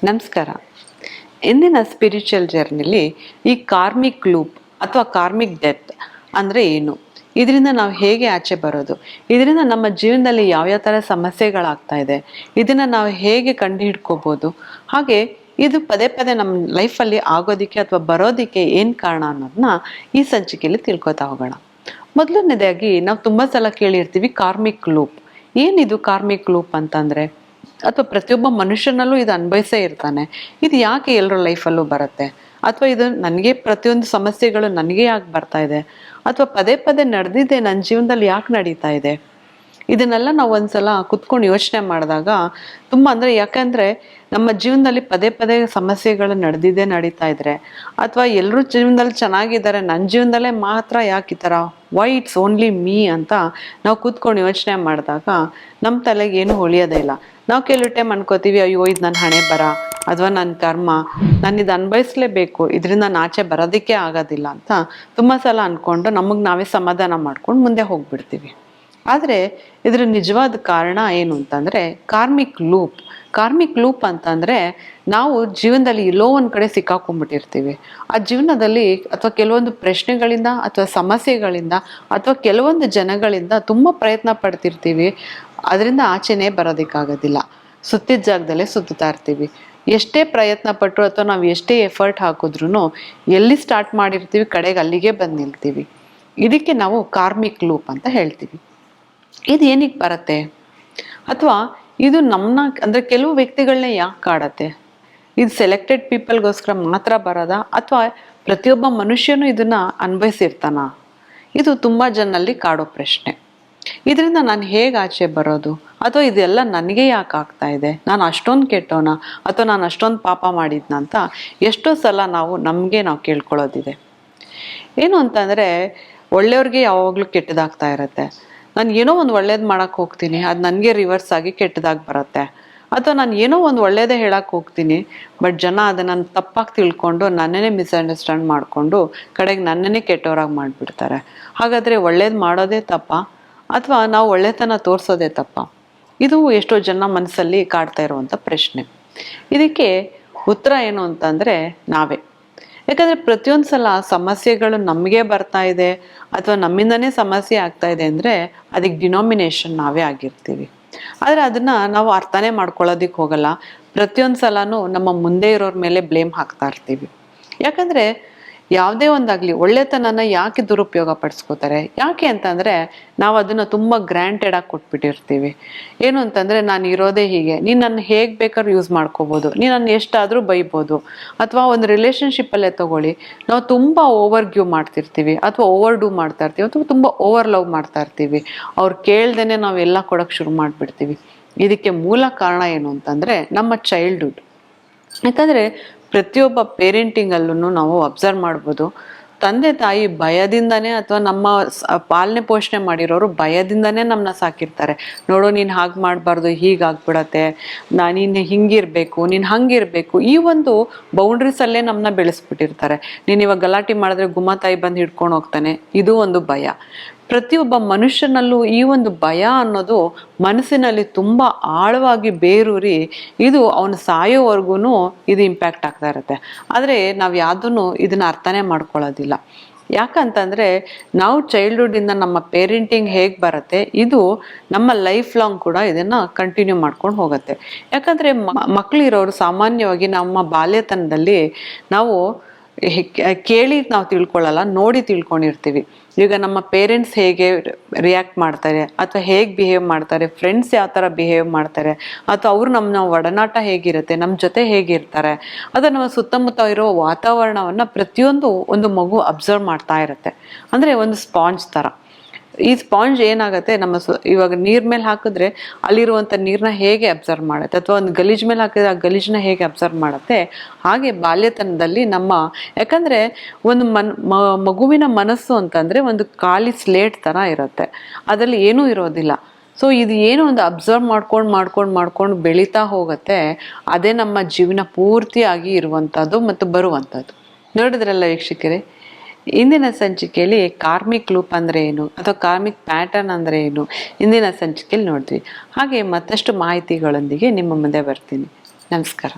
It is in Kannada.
ನಮಸ್ಕಾರ. ಇಂದಿನ ಸ್ಪಿರಿಚುವಲ್ ಜರ್ನಿಲಿ ಈ ಕಾರ್ಮಿಕ್ ಲೂಪ್ ಅಥವಾ ಕಾರ್ಮಿಕ್ ಡೆತ್ ಅಂದರೆ ಏನು, ಇದರಿಂದ ನಾವು ಹೇಗೆ ಆಚೆ ಬರೋದು, ಇದರಿಂದ ನಮ್ಮ ಜೀವನದಲ್ಲಿ ಯಾವ್ಯಾವ ಥರ ಸಮಸ್ಯೆಗಳಾಗ್ತಾ ಇದೆ, ಇದನ್ನು ನಾವು ಹೇಗೆ ಕಂಡು ಹಿಡ್ಕೋಬೋದು, ಹಾಗೆ ಇದು ಪದೇ ಪದೇ ನಮ್ಮ ಲೈಫಲ್ಲಿ ಆಗೋದಕ್ಕೆ ಅಥವಾ ಬರೋದಕ್ಕೆ ಏನು ಕಾರಣ ಅನ್ನೋದನ್ನ ಈ ಸಂಚಿಕೆಯಲ್ಲಿ ತಿಳ್ಕೊತಾ ಹೋಗೋಣ. ಮೊದಲನೇದಾಗಿ ನಾವು ತುಂಬ ಸಲ ಕೇಳಿರ್ತೀವಿ ಕಾರ್ಮಿಕ್ ಲೂಪ್. ಏನಿದು ಕಾರ್ಮಿಕ್ ಲೂಪ್ ಅಂತಂದರೆ, ಅಥವಾ ಪ್ರತಿಯೊಬ್ಬ ಮನುಷ್ಯನಲ್ಲೂ ಇದು ಅನುಭವಿಸೇ ಇರ್ತಾನೆ. ಇದು ಯಾಕೆ ಎಲ್ಲರ ಲೈಫಲ್ಲೂ ಬರುತ್ತೆ, ಅಥವಾ ಇದು ನನಗೆ ಪ್ರತಿಯೊಂದು ಸಮಸ್ಯೆಗಳು ನನಗೆ ಯಾಕೆ ಬರ್ತಾ ಇದೆ, ಅಥವಾ ಪದೇ ಪದೇ ನಡೆದಿದೆ ನನ್ನ ಜೀವನದಲ್ಲಿ ಯಾಕೆ ನಡೀತಾ ಇದೆ, ಇದನ್ನೆಲ್ಲ ನಾವು ಒಂದ್ಸಲ ಕುತ್ಕೊಂಡು ಯೋಚನೆ ಮಾಡಿದಾಗ ತುಂಬ ಯಾಕಂದರೆ ನಮ್ಮ ಜೀವನದಲ್ಲಿ ಪದೇ ಪದೇ ಸಮಸ್ಯೆಗಳು ನಡೀತಾ ಇದ್ರೆ, ಅಥವಾ ಎಲ್ಲರೂ ಜೀವನದಲ್ಲಿ ಚೆನ್ನಾಗಿದ್ದಾರೆ, ನನ್ನ ಜೀವನದಲ್ಲೇ ಮಾತ್ರ ಯಾಕೆ ಈ ಥರ, ವೈ ಇಟ್ಸ್ ಓನ್ಲಿ ಮೀ ಅಂತ ನಾವು ಕೂತ್ಕೊಂಡು ಯೋಚನೆ ಮಾಡಿದಾಗ ನಮ್ಮ ತಲೆಗೆ ಏನು ಹೊಳಿಯೋದೇ ಇಲ್ಲ. ನಾವು ಕೆಲವು ಟೈಮ್ ಅನ್ಕೋತೀವಿ, ಅಯ್ಯೋ ಇದು ನನ್ನ ಹಣೆ ಬರ ಅಥವಾ ನನ್ನ ಕರ್ಮ, ನಾನು ಇದು ಅನ್ಭವಿಸ್ಲೇಬೇಕು, ಇದರಿಂದ ನಾನು ಆಚೆ ಬರೋದಕ್ಕೆ ಆಗೋದಿಲ್ಲ ಅಂತ ತುಂಬ ಸಲ ಅಂದ್ಕೊಂಡು ನಮಗೆ ನಾವೇ ಸಮಾಧಾನ ಮಾಡ್ಕೊಂಡು ಮುಂದೆ ಹೋಗ್ಬಿಡ್ತೀವಿ. ಆದರೆ ಇದರ ನಿಜವಾದ ಕಾರಣ ಏನು ಅಂತಂದರೆ ಕಾರ್ಮಿಕ್ ಲೂಪ್ ಅಂತಂದರೆ ನಾವು ಜೀವನದಲ್ಲಿ ಎಲ್ಲೋ ಒಂದು ಕಡೆ ಸಿಕ್ಕಾಕೊಂಡ್ಬಿಟ್ಟಿರ್ತೀವಿ. ಆ ಜೀವನದಲ್ಲಿ ಅಥವಾ ಕೆಲವೊಂದು ಪ್ರಶ್ನೆಗಳಿಂದ ಅಥವಾ ಸಮಸ್ಯೆಗಳಿಂದ ಅಥವಾ ಕೆಲವೊಂದು ಜನಗಳಿಂದ ತುಂಬ ಪ್ರಯತ್ನ ಪಡ್ತಿರ್ತೀವಿ, ಅದರಿಂದ ಆಚೆನೇ ಬರೋದಕ್ಕಾಗೋದಿಲ್ಲ. ಸುತ್ತಿದ ಜಾಗದಲ್ಲೇ ಸುತ್ತಾ ಇರ್ತೀವಿ. ಎಷ್ಟೇ ಪ್ರಯತ್ನ ಪಟ್ಟರು ಅಥವಾ ನಾವು ಎಷ್ಟೇ ಎಫರ್ಟ್ ಹಾಕಿದ್ರೂ ಎಲ್ಲಿ ಸ್ಟಾರ್ಟ್ ಮಾಡಿರ್ತೀವಿ ಕಡೆಗೆ ಅಲ್ಲಿಗೆ ಬಂದು ನಿಲ್ತೀವಿ. ಇದಕ್ಕೆ ನಾವು ಕಾರ್ಮಿಕ್ ಲೂಪ್ ಅಂತ ಹೇಳ್ತೀವಿ. ಇದು ಏನಕ್ಕೆ ಬರುತ್ತೆ, ಅಥವಾ ಇದು ನಮ್ಮನ್ನ ಅಂದರೆ ಕೆಲವು ವ್ಯಕ್ತಿಗಳನ್ನೇ ಯಾಕೆ ಕಾಡತ್ತೆ, ಇದು ಸೆಲೆಕ್ಟೆಡ್ ಪೀಪಲ್ಗೋಸ್ಕರ ಮಾತ್ರ ಬರೋದಾ, ಅಥವಾ ಪ್ರತಿಯೊಬ್ಬ ಮನುಷ್ಯನೂ ಇದನ್ನು ಅನುಭವಿಸಿರ್ತಾನ? ಇದು ತುಂಬ ಜನಲ್ಲಿ ಕಾಡೋ ಪ್ರಶ್ನೆ. ಇದರಿಂದ ನಾನು ಹೇಗೆ ಆಚೆ ಬರೋದು, ಅಥವಾ ಇದೆಲ್ಲ ನನಗೆ ಯಾಕೆ ಆಗ್ತಾ ಇದೆ, ನಾನು ಅಷ್ಟೊಂದು ಕೆಟ್ಟೋನ ಅಥವಾ ನಾನು ಅಷ್ಟೊಂದು ಪಾಪ ಮಾಡಿದ್ನ ಅಂತ ಎಷ್ಟೋ ಸಲ ನಾವು ಕೇಳ್ಕೊಳ್ಳೋದಿದೆ. ಏನು ಅಂತಂದರೆ, ಒಳ್ಳೆಯವ್ರಿಗೆ ಯಾವಾಗಲೂ ಕೆಟ್ಟದಾಗ್ತಾ ಇರುತ್ತೆ. ನಾನು ಏನೋ ಒಂದು ಒಳ್ಳೇದು ಮಾಡೋಕ್ಕೆ ಹೋಗ್ತೀನಿ, ಅದು ನನಗೆ ರಿವರ್ಸ್ ಆಗಿ ಕೆಟ್ಟದಾಗಿ ಬರುತ್ತೆ. ಅಥವಾ ನಾನು ಏನೋ ಒಂದು ಒಳ್ಳೇದೇ ಹೇಳಕ್ಕೆ ಹೋಗ್ತೀನಿ, ಬಟ್ ಜನ ಅದನ್ನು ತಪ್ಪಾಗಿ ತಿಳ್ಕೊಂಡು ನನ್ನನ್ನೇ ಮಿಸ್ಅಂಡರ್ಸ್ಟ್ಯಾಂಡ್ ಮಾಡಿಕೊಂಡು ಕಡೆಗೆ ನನ್ನನ್ನೇ ಕೆಟ್ಟವರಾಗಿ ಮಾಡಿಬಿಡ್ತಾರೆ. ಹಾಗಾದರೆ ಒಳ್ಳೇದು ಮಾಡೋದೇ ತಪ್ಪ, ಅಥವಾ ನಾವು ಒಳ್ಳೆತನ ತೋರಿಸೋದೇ ತಪ್ಪ? ಇದು ಎಷ್ಟೋ ಜನ ಮನಸ್ಸಲ್ಲಿ ಕಾಡ್ತಾ ಇರುವಂಥ ಪ್ರಶ್ನೆ. ಇದಕ್ಕೆ ಉತ್ತರ ಏನು ಅಂತಂದರೆ ನಾವೇ. ಯಾಕಂದರೆ ಪ್ರತಿಯೊಂದು ಸಲ ಸಮಸ್ಯೆಗಳು ನಮಗೆ ಬರ್ತಾ ಇದೆ ಅಥವಾ ನಮ್ಮಿಂದನೇ ಸಮಸ್ಯೆ ಆಗ್ತಾ ಇದೆ ಅಂದರೆ ಅದಕ್ಕೆ ಡಿನಾಮಿನೇಷನ್ ನಾವೇ ಆಗಿರ್ತೀವಿ. ಆದರೆ ಅದನ್ನು ನಾವು ಅರ್ಥನೇ ಮಾಡ್ಕೊಳ್ಳೋದಕ್ಕೆ ಹೋಗಲ್ಲ. ಪ್ರತಿಯೊಂದು ಸಲನೂ ನಮ್ಮ ಮುಂದೆ ಇರೋರ ಮೇಲೆ ಬ್ಲೇಮ್ ಹಾಕ್ತಾ ಇರ್ತೀವಿ. ಯಾಕಂದರೆ ಯಾವುದೇ ಒಂದಾಗಲಿ ಒಳ್ಳೆತನನ ಯಾಕೆ ದುರುಪಯೋಗ ಪಡಿಸ್ಕೋತಾರೆ, ಯಾಕೆ ಅಂತಂದರೆ ನಾವು ಅದನ್ನು ತುಂಬ ಗ್ರ್ಯಾಂಟೆಡ್ ಆಗಿ ಕೊಟ್ಬಿಟ್ಟಿರ್ತೀವಿ. ಏನು ಅಂತಂದರೆ, ನಾನು ಇರೋದೇ ಹೀಗೆ, ನೀನು ನನ್ನ ಹೇಗೆ ಬೇಕಾದ್ರೂ ಯೂಸ್ ಮಾಡ್ಕೋಬೋದು, ನೀನು ನನ್ನ ಎಷ್ಟಾದರೂ ಬೈಬೋದು. ಅಥವಾ ಒಂದು ರಿಲೇಷನ್ಶಿಪ್ಪಲ್ಲೇ ತಗೊಳ್ಳಿ, ನಾವು ತುಂಬ ಓವರ್ ಗಿವ್ ಮಾಡ್ತಿರ್ತೀವಿ ಅಥವಾ ಓವರ್ ಡೂ ಮಾಡ್ತಾ ಇರ್ತೀವಿ, ಅಥವಾ ತುಂಬ ಓವರ್ ಲವ್ ಮಾಡ್ತಾ ಇರ್ತೀವಿ. ಅವ್ರು ಕೇಳ್ದೇ ನಾವೆಲ್ಲ ಕೊಡೋಕ್ಕೆ ಶುರು ಮಾಡಿಬಿಡ್ತೀವಿ. ಇದಕ್ಕೆ ಮೂಲ ಕಾರಣ ಏನು ಅಂತಂದರೆ ನಮ್ಮ ಚೈಲ್ಡ್ಹುಡ್. ಯಾಕಂದರೆ ಪ್ರತಿಯೊಬ್ಬ ಪೇರೆಂಟಿಂಗಲ್ಲೂ ನಾವು ಅಬ್ಸರ್ವ್ ಮಾಡ್ಬೋದು, ತಂದೆ ತಾಯಿ ಭಯದಿಂದನೇ ಅಥವಾ ನಮ್ಮ ಪಾಲನೆ ಪೋಷಣೆ ಮಾಡಿರೋರು ಭಯದಿಂದನೇ ನಮ್ಮನ್ನ ಸಾಕಿರ್ತಾರೆ. ನೋಡು, ನೀನು ಹಾಗೆ ಮಾಡಬಾರ್ದು, ಹೀಗಾಗ್ಬಿಡತ್ತೆ, ನೀನು ಹಿಂಗಿರಬೇಕು, ನೀನು ಹಂಗಿರಬೇಕು, ಈ ಒಂದು ಬೌಂಡ್ರೀಸಲ್ಲೇ ನಮ್ಮನ್ನ ಬೆಳೆಸ್ಬಿಟ್ಟಿರ್ತಾರೆ. ನೀನು ಇವಾಗ ಗಲಾಟೆ ಮಾಡಿದ್ರೆ ಗುಮ್ಮ ತಾಯಿ ಬಂದು ಹಿಡ್ಕೊಂಡು ಹೋಗ್ತಾನೆ, ಇದು ಒಂದು ಭಯ. ಪ್ರತಿಯೊಬ್ಬ ಮನುಷ್ಯನಲ್ಲೂ ಈ ಒಂದು ಭಯ ಅನ್ನೋದು ಮನಸ್ಸಿನಲ್ಲಿ ತುಂಬ ಆಳವಾಗಿ ಬೇರೂರಿ ಇದು ಅವನು ಸಾಯೋವರೆಗೂ ಇದು ಇಂಪ್ಯಾಕ್ಟ್ ಆಗ್ತಾ ಇರುತ್ತೆ. ಆದರೆ ನಾವು ಯಾವುದೂ ಇದನ್ನು ಅರ್ಥನೇ ಮಾಡ್ಕೊಳ್ಳೋದಿಲ್ಲ. ಯಾಕಂತಂದರೆ ನಾವು ಚೈಲ್ಡ್ಹುಡ್ಡಿಂದ ನಮ್ಮ ಪೇರೆಂಟಿಂಗ್ ಹೇಗೆ ಬರುತ್ತೆ, ಇದು ನಮ್ಮ ಲೈಫ್ ಲಾಂಗ್ ಕೂಡ ಇದನ್ನು ಕಂಟಿನ್ಯೂ ಮಾಡ್ಕೊಂಡು ಹೋಗುತ್ತೆ. ಯಾಕಂದರೆ ಮಕ್ಕಳಿರೋರು ಸಾಮಾನ್ಯವಾಗಿ ನಮ್ಮ ಬಾಲ್ಯತನದಲ್ಲಿ ನಾವು ಕೇಳಿ ನಾವು ತಿಳ್ಕೊಳ್ಳಲ್ಲ, ನೋಡಿ ತಿಳ್ಕೊಂಡಿರ್ತೀವಿ. ಈಗ ನಮ್ಮ ಪೇರೆಂಟ್ಸ್ ಹೇಗೆ ರಿಯಾಕ್ಟ್ ಮಾಡ್ತಾರೆ ಅಥವಾ ಹೇಗೆ ಬಿಹೇವ್ ಮಾಡ್ತಾರೆ, ಫ್ರೆಂಡ್ಸ್ ಯಾವ ಥರ ಬಿಹೇವ್ ಮಾಡ್ತಾರೆ, ಅಥವಾ ಅವರು ನಮ್ಮ ಒಡನಾಟ ಹೇಗಿರುತ್ತೆ, ನಮ್ಮ ಜೊತೆ ಹೇಗಿರ್ತಾರೆ, ಅಥವಾ ನಮ್ಮ ಸುತ್ತಮುತ್ತ ಇರೋ ವಾತಾವರಣವನ್ನು ಪ್ರತಿಯೊಂದು ಒಂದು ಮಗು ಅಬ್ಸರ್ವ್ ಮಾಡ್ತಾ ಇರುತ್ತೆ. ಅಂದರೆ ಒಂದು ಸ್ಪಾಂಜ್ ಥರ. ಈ ಸ್ಪಾಂಜ್ ಏನಾಗುತ್ತೆ, ಇವಾಗ ನೀರ್ ಮೇಲೆ ಹಾಕಿದ್ರೆ ಅಲ್ಲಿರುವಂಥ ನೀರನ್ನ ಹೇಗೆ ಅಬ್ಸರ್ವ್ ಮಾಡುತ್ತೆ, ಅಥವಾ ಒಂದು ಗಲೀಜ್ ಮೇಲೆ ಹಾಕಿದ್ರೆ ಆ ಗಲೀಜನ್ನ ಹೇಗೆ ಅಬ್ಸರ್ವ್ ಮಾಡುತ್ತೆ, ಹಾಗೆ ಬಾಲ್ಯತನದಲ್ಲಿ ಯಾಕಂದರೆ ಒಂದು ಮಗುವಿನ ಮನಸ್ಸು ಅಂತಂದರೆ ಒಂದು ಖಾಲಿ ಸ್ಲೇಟ್ ಥರ ಇರುತ್ತೆ, ಅದರಲ್ಲಿ ಏನೂ ಇರೋದಿಲ್ಲ. ಸೊ ಇದು ಏನು ಒಂದು ಅಬ್ಸರ್ವ್ ಮಾಡ್ಕೊಂಡು ಬೆಳೀತಾ ಹೋಗುತ್ತೆ. ಅದೇ ನಮ್ಮ ಜೀವನ ಪೂರ್ತಿಯಾಗಿ ಇರುವಂಥದ್ದು ಮತ್ತು ಬರುವಂಥದ್ದು. ನೋಡಿದ್ರಲ್ಲ ವೀಕ್ಷಕರೇ, ಇಂದಿನ ಸಂಚಿಕೆಯಲ್ಲಿ ಕಾರ್ಮಿಕ್ ಲೂಪ್ ಅಂದರೆ ಏನು ಅಥವಾ ಕಾರ್ಮಿಕ್ ಪ್ಯಾಟರ್ನ್ ಅಂದರೆ ಏನು ಇಂದಿನ ಸಂಚಿಕೆಯಲ್ಲಿ ನೋಡ್ತೀವಿ. ಹಾಗೆ ಮತ್ತಷ್ಟು ಮಾಹಿತಿಗಳೊಂದಿಗೆ ನಿಮ್ಮ ಮುಂದೆ ಬರ್ತೀನಿ. ನಮಸ್ಕಾರ.